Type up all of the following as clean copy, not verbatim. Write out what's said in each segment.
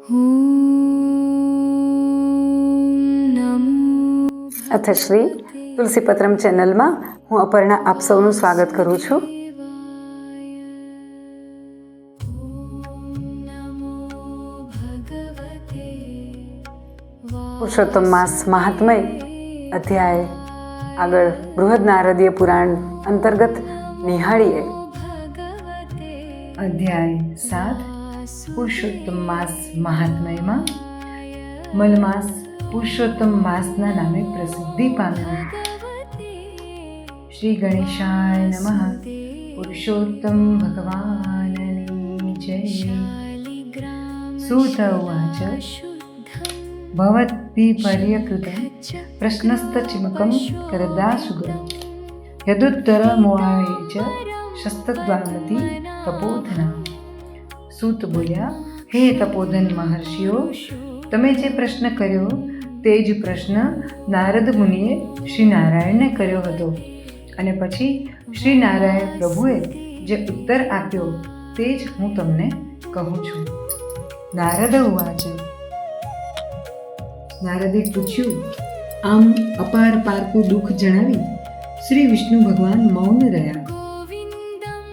અથ શ્રી તુલસીપત્રમ ચેનલમાં હું અપર્ણા આપ સૌનું સ્વાગત કરું છું. પુરુષોત્તમ માસ મહાત્મય અધ્યાય આગળ બૃહદ નારદીય પુરાણ અંતર્ગત નિહાળીએ. અધ્યાય 7 પુરુષોત્તમ માસ મહાત્મયમાં મલમાસ પુરુષોત્તમ માસના નામે પ્રસિદ્ધિ પામ્યો. શ્રી ગણેશાય નમઃ. પુરુષોત્તમ ભગવાનની જય. સૂત ઉવાચ ભવદ્વિપર્યકૃतं પ્રશ્નસ્તચિમકં કરદાસુગમ યદુત્તરમોહાય ચ શસ્તદ્વામતી તપોધના. સૂત બોલ્યા, હે તપોધન મહર્ષિઓ, તમે જે પ્રશ્ન કર્યો તે જ પ્રશ્ન નારદ મુનિએ શ્રી નારાયણને કર્યો હતો, અને પછી શ્રી નારાયણ પ્રભુએ જે ઉત્તર આપ્યો તે જ હું તમને કહું છું. નારદ ઉવાચ. નારદે પૂછ્યું, આમ અપાર પારકું દુઃખ જણાવી શ્રી વિષ્ણુ ભગવાન મૌન રહ્યા.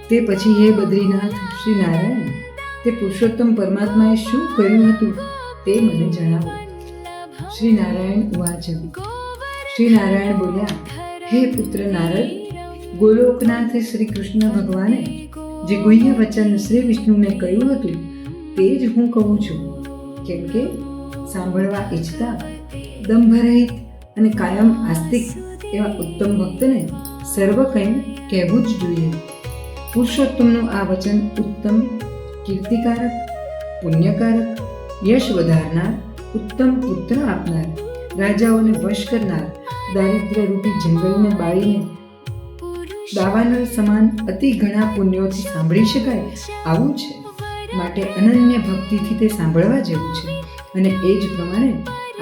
તે પછી હે બદ્રીનાથ શ્રી નારાયણ, તે પુરુષોત્તમ પરમાત્માએ શું કર્યું હતું તે મને જણાવો. શ્રી નારાયણ ઉવાચ. શ્રી નારાયણ બોલ્યા, હે પુત્ર નારદ, ગોલોકનાથ શ્રી કૃષ્ણ ભગવાને જે ગુહ્ય વચન શ્રી વિષ્ણુને કહ્યું હતું તે જ હું કહું છું. કેમ કે સાંભળવા ઈચ્છતા દંભરહિત અને કાયમ આસ્તિક એવા ઉત્તમ ભક્તને સર્વ કંઈ કહેવું જ જોઈએ. પુરુષોત્તમનું આ વચન ઉત્તમ, કીર્તિકારક, પુણ્યકારક, યશ વધારનાર, ઉત્તમ પુત્ર આપનાર, રાજાઓને વશ કરનાર, દારિદ્ર્ય રૂપી જંગલને બાળીને દાવાનળ સમાન અતિ ઘણા પુણ્યોથી સાંભળી શકાય આવું છે. માટે અનન્ય ભક્તિથી તે સાંભળવા જેવું છે અને એ જ પ્રમાણે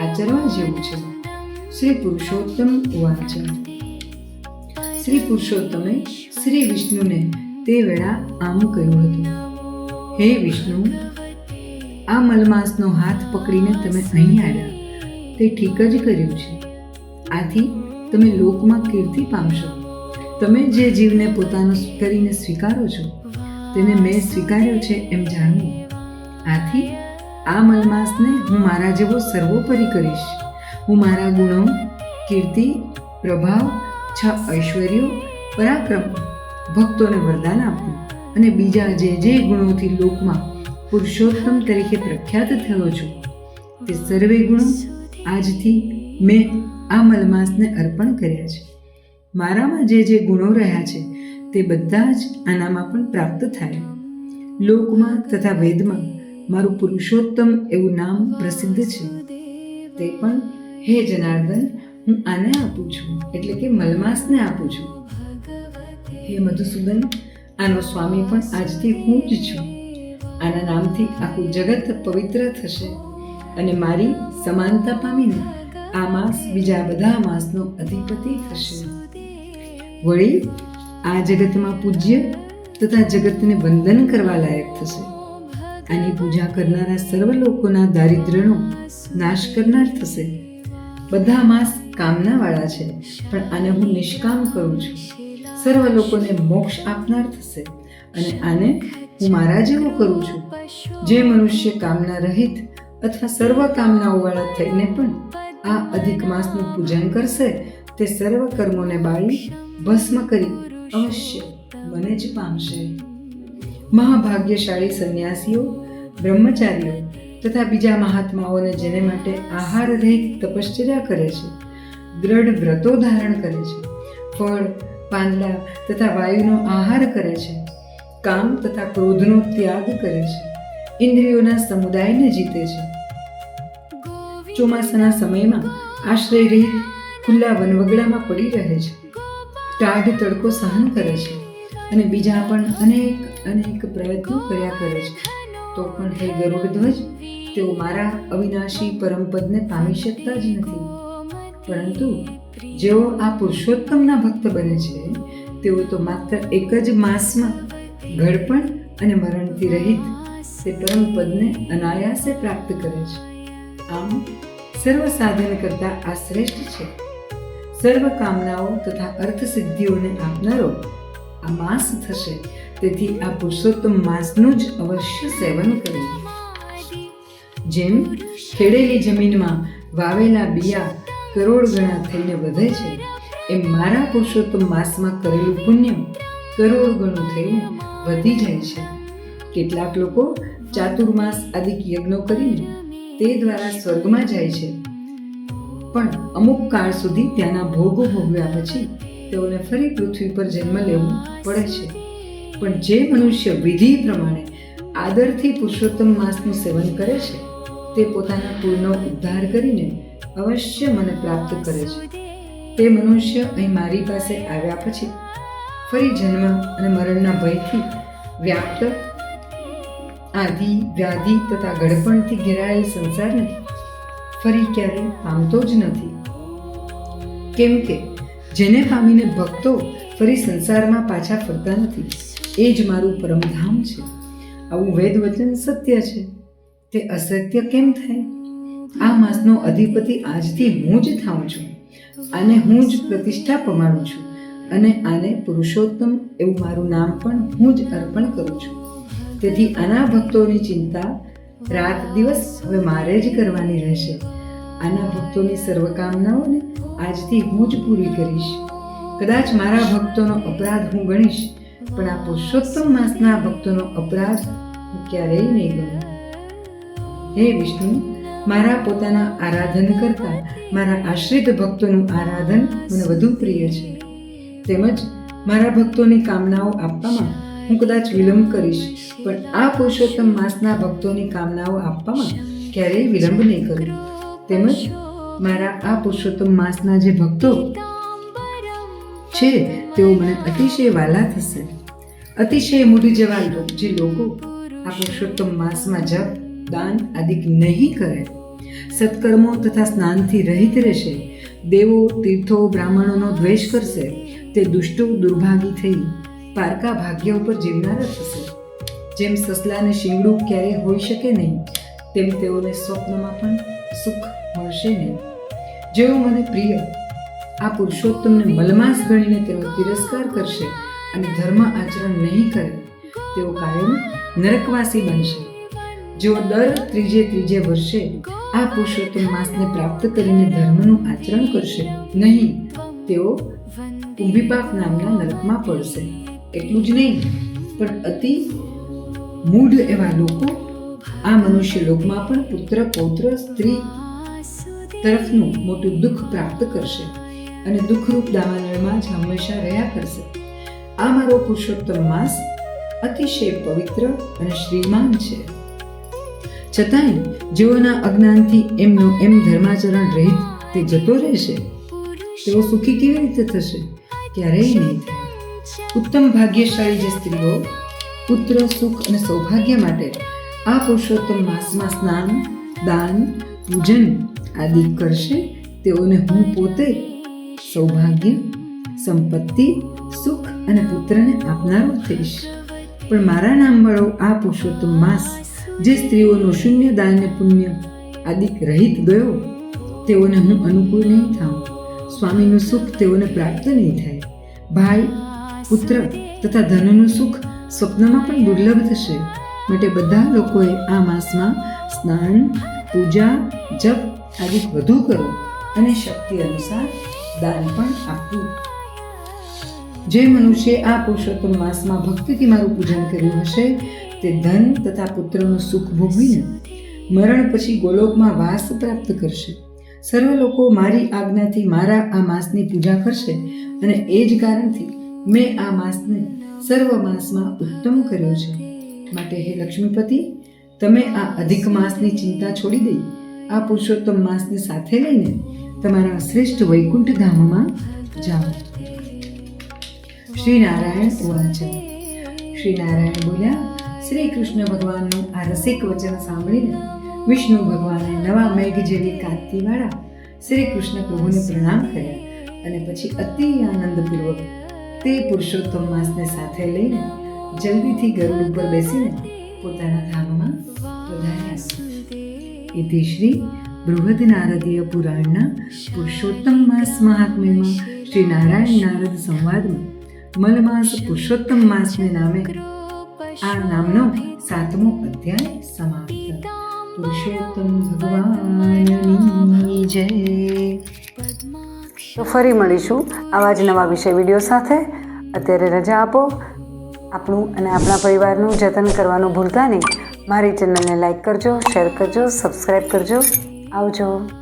આચરવા જેવું છે. શ્રી પુરુષોત્તમ ઉવાચ. શ્રી પુરુષોત્તમે શ્રી વિષ્ણુને તે વેળા આમ કહ્યું હતું, હે વિષ્ણુ, આ મલમાસનો હાથ પકડીને તમે અહીં આવ્યા તે ઠીક જ કર્યું છે. આથી તમે લોકમાં કીર્તિ પામશો. તમે જે જીવને પોતાનો કરીને સ્વીકારો છો તેને મેં સ્વીકાર્યો છે એમ જાણવું. આથી આ મલમાસને હું મારા જેવો સર્વોપરી કરીશ. હું મારા ગુણો, કીર્તિ, પ્રભાવ, 6 ઐશ્વર્યો, પરાક્રમ, ભક્તોને વરદાન આપું અને બીજા જે જે ગુણોથી લોકમાં પુરુષોત્તમ તરીકે પ્રખ્યાત થયો છું તે સર્વે ગુણો આજથી મેં આ મલમાસને અર્પણ કર્યા છે. મારામાં જે જે ગુણો રહ્યા છે તે બધા જ આનામાં પણ પ્રાપ્ત થાય. લોકમાં તથા વેદમાં મારું પુરુષોત્તમ એવું નામ પ્રસિદ્ધ છે. તે પણ હે જનાર્દન, હું આને આપું છું, એટલે કે મલમાસને આપું છું. હે મધુસૂદન, આનો સ્વામી પણ આજથી હું જ છું. આના નામથી આખું જગત પવિત્ર થશે અને મારી સમાનતા પામીને આ માસ બીજા બધા માસનો અધિપતિ થશે. વળી આ જગતમાં પૂજ્ય તથા જગતને વંદન કરવા લાયક થશે. આની પૂજા કરનારા સર્વ લોકોના દારિદ્ર્યનો નાશ કરનાર થશે. બધા માસ કામનાવાળા છે, પણ આને હું નિષ્કામ કરું છું. સર્વ લોકોને મોક્ષ આપનાર થશે અને આને હું મારા જેવો કરું છું. જે મનુષ્ય કામના રહિત અથવા સર્વ કામનાઓવાળા થઈને પણ આ અધિક માસનું પૂજન કરશે તે સર્વ કર્મોને બાળી ભસ્મ કરી અવશ્ય મને જ પામશે. મહાભાગ્યશાળી સંન્યાસીઓ, બ્રહ્મચારીઓ તથા બીજા મહાત્માઓને જેને માટે આહાર રહિત તપશ્ચર્યા કરે છે, દ્રઢ વ્રતો ધારણ કરે છે, ફળ, પાંદડા તથા વાયુનો આહાર કરે છે, કામ તથા ક્રોધનો ત્યાગ કરે છે, ઇન્દ્રિયોના સમુદાયને જીતે છે, ચોમાસાના સમયમાં આશ્રય રહિત ખુલ્લા વનવગડામાં પડી રહે છે, ટાઢ તડકો સહન કરે છે અને બીજા પણ અનેક પ્રયત્નો કર્યા કરે છે, તો પણ હે ગરુડધ્વજ, તેઓ મારા અવિનાશી પરમપદને પામી શકતા જ નથી. પરંતુ જેઓ આ પુરુષોત્તમના ભક્ત બને છે તેઓ તો માત્ર એક જ માસમાં ઘડપણ અને મરણથી રહિત તે પરમ પદને અનાયાસે પ્રાપ્ત કરે છે. આમ સર્વ સાધન કરતા આ શ્રેષ્ઠ છે. સર્વ કામનાઓ તથા અર્થ સિદ્ધિઓને આપનારો આ માસ થશે. તેથી આ પુરુષોત્તમ માસનું જ અવશ્ય સેવન કરવું. જેમ ખેડેલી જમીનમાં વાવેલા બિયા કરોડ ગણા થઈને વધે છે, એમ મારા પુરુષોત્તમ માસમાં કરેલું પુણ્ય કરોડ ગણું થઈને વધી જાય છે. કેટલાક લોકો ચાતુર્માસ આદિ યજ્ઞો કરીને તે દ્વારા સ્વર્ગમાં જાય છે, પણ અમુક કાળ સુધી ત્યાંના ભોગો ભોગવ્યા પછી તેઓને ફરી પૃથ્વી પર જન્મ લેવું પડે છે. પણ જે મનુષ્ય વિધિ પ્રમાણે આદરથી પુરુષોત્તમ માસનું સેવન કરે છે, તે પોતાના કુળનો ઉદ્ધાર કરીને અવશ્ય મને પ્રાપ્ત કરે છે. તે મનુષ્ય અહીં મારી પાસે આવ્યા પછી ફરી જન્મ અને મરણના ભયથી વ્યાપ્ત આદિ વ્યાધિ તથા ગડપણથી ઘેરાયેલ સંસારને ફરી ક્યારેય પામતો જ નથી. કેમ કે જેને પામીને ભક્તો ફરી સંસારમાં પાછા ફરતા નથી, એ જ મારું પરમધામ છે. આવું વેદ વચન સત્ય છે, તે અસત્ય કેમ થાય? આ માસનો અધિપતિ આજથી હું જ થાઉં છું. આને હું જ પ્રતિષ્ઠા પમાડું છું અને આને પુરુષોત્તમ એવું મારું નામ પણ હું જ અર્પણ કરું છું. તેથી આના ભક્તોની ચિંતા રાત દિવસ હવે મારે જ કરવાની રહેશે. આના ભક્તોની સર્વકામનાઓને આજથી હું જ પૂરી કરીશ. કદાચ મારા ભક્તોનો અપરાધ હું ગણીશ, પણ આ પુરુષોત્તમ માસના ભક્તોનો અપરાધ હું ક્યારેય નહીં ગણું. હે વિષ્ણુ, મારા પોતાના આરાધન કરતાં મારા આશ્રિત ભક્તોનું આરાધન મને વધુ પ્રિય છે. તેમજ મારા ભક્તોની કામનાઓ આપવામાં હું કદાચ વિલંબ કરીશ, પણ આ પુરુષોત્તમ માસના ભક્તોની કામનાઓ આપવામાં ક્યારેય વિલંબ નહીં કરું. તેમજ મારા આ પુરુષોત્તમ માસના જે ભક્તો છે તેઓ મને અતિશય વાલા થશે. અતિશય મૂડી જેવા જે લોકો આ પુરુષોત્તમ માસમાં જપ દાન આદિ નહીં કરે, સત્કર્મો તથા સ્નાનથી રહિત રહેશે, દેવો તીર્થો બ્રાહ્મણોનો દ્વેષ કરશે, તે દુષ્ટો દુર્ભાગી થઈ પારકા ભાગ્ય ઉપર જીવનારા થશે. જેમ સસલાને શિંગડું ક્યારેય હોઈ શકે નહીં, તેમ તેઓને સ્વપ્નમાં પણ સુખ મળશે નહીં. જેઓ મને પ્રિય આ પુરુષોત્તમને મલમાસ ગણીને તેનો તિરસ્કાર કરશે અને ધર્મ આચરણ નહીં કરે, તેઓ કાયમ નરકવાસી બનશે. જેઓ દર ત્રીજે વર્ષે આ પુરુષોત્તમ માસને પ્રાપ્ત કરીને ધર્મનું આચરણ કરશે નહીં, તેઓ કુંભીપાક નામના નરકમાં પડશે. એટલું જ નહીં, પણ અતિ મૂઢ એવા લોકો આ મનુષ્ય લોકમાં પણ પુત્ર પૌત્ર સ્ત્રી તરફનું મોટું દુઃખ પ્રાપ્ત કરશે અને દુઃખરૂપ દાવાનળમાં જ હંમેશા રહ્યા કરશે. આ મારો પુરુષોત્તમ માસ અતિશય પવિત્ર અને શ્રીમાન છે. છતાંય જેઓના અજ્ઞાનથી એમનો એમ ધર્માચરણ રહિત તે જતો રહેશે, તેઓ સુખી કેવી રીતે થશે? ક્યારેય નહીં થાય. ઉત્તમ ભાગ્યશાળી જે સ્ત્રીઓ પુત્ર સુખ અને સૌભાગ્ય માટે આ પુરુષોત્તમ માસમાં સ્નાન દાન પૂજન આદિ કરશે, તેઓને હું પોતે સૌભાગ્ય સંપત્તિ સુખ અને પુત્રને આપનારો થઈશ. પણ મારા નામવાળો આ પુરુષોત્તમ માસ જે સ્ત્રીઓનો શૂન્ય દાન અને પુણ્ય આદિ રહિત ગયો, તેઓને હું અનુકૂળ નહીં થાઉં. સ્વામીનું સુખ તેઓને પ્રાપ્ત નહીં થાય. ભાઈ પુત્ર તથા ધનનું સુખ સ્વપ્નમાં પણ દુર્લભ થશે. માટે બધા લોકોએ આ માસમાં સ્નાન પૂજા જપ આદિ વધુ કરો અને શક્તિ અનુસાર દાન પણ આપવું. જે મનુષ્ય આ પુરુષોત્તમ માસમાં ભક્તિથી મારું પૂજન કર્યું હશે, તે ધન તથા પુત્રનું સુખ ભોગવીને મરણ પછી ગોલોકમાં વાસ પ્રાપ્ત કરશે. સર્વ લોકો મારી આજ્ઞાથી મારા આ માસની પૂજા કરશે અને એ જ કારણથી મેં આ માસને સર્વ માસમાં ઉત્તમ કર્યો છે. માટે હે લક્ષ્મીપતિ, તમે આ અધિક માસની ચિંતા છોડી દઈ આ પુરુષોત્તમ માસને સાથે લઈને તમારા શ્રેષ્ઠ વૈકુંઠ ધામમાં જાઓ. શ્રી નારાયણ ઉવાચ. શ્રી નારાયણ બોલ્યા, શ્રી કૃષ્ણ ભગવાનનું આ રસિક વચન સાંભળીને વિષ્ણુ ભગવાને નવા મેઘ જેવી કાંતિવાળા શ્રી કૃષ્ણ પ્રભુને પ્રણામ કર્યા અને પછી અતિ આનંદપૂર્વક તે પુરુષોત્તમ માસને સાથે લઈને જલ્દીથી ગરુડ ઉપર બેસીને પોતાના ધામમાં પધાર્યા. ઇતિ શ્રી બૃહદ નારદીય પુરાણના પુરુષોત્તમ માસ મહાત્મ્યમાં શ્રી નારાયણ નારદ સંવાદમાં મલમાસ પુરુષોત્તમ માસને નામે આ નામનો 7મો અધ્યાય સમાપ્ત. પુરુષોત્તમ ભગવાનની જય. તો ફરી મળીશું આવા જ નવા વિષય વિડીયો સાથે. અત્યારે રજા આપો. આપણું અને આપણા પરિવારનું જતન કરવાનું ભૂલતા નહીં. મારી ચેનલને લાઈક કરજો, શેર કરજો, સબસ્ક્રાઈબ કરજો. આવજો.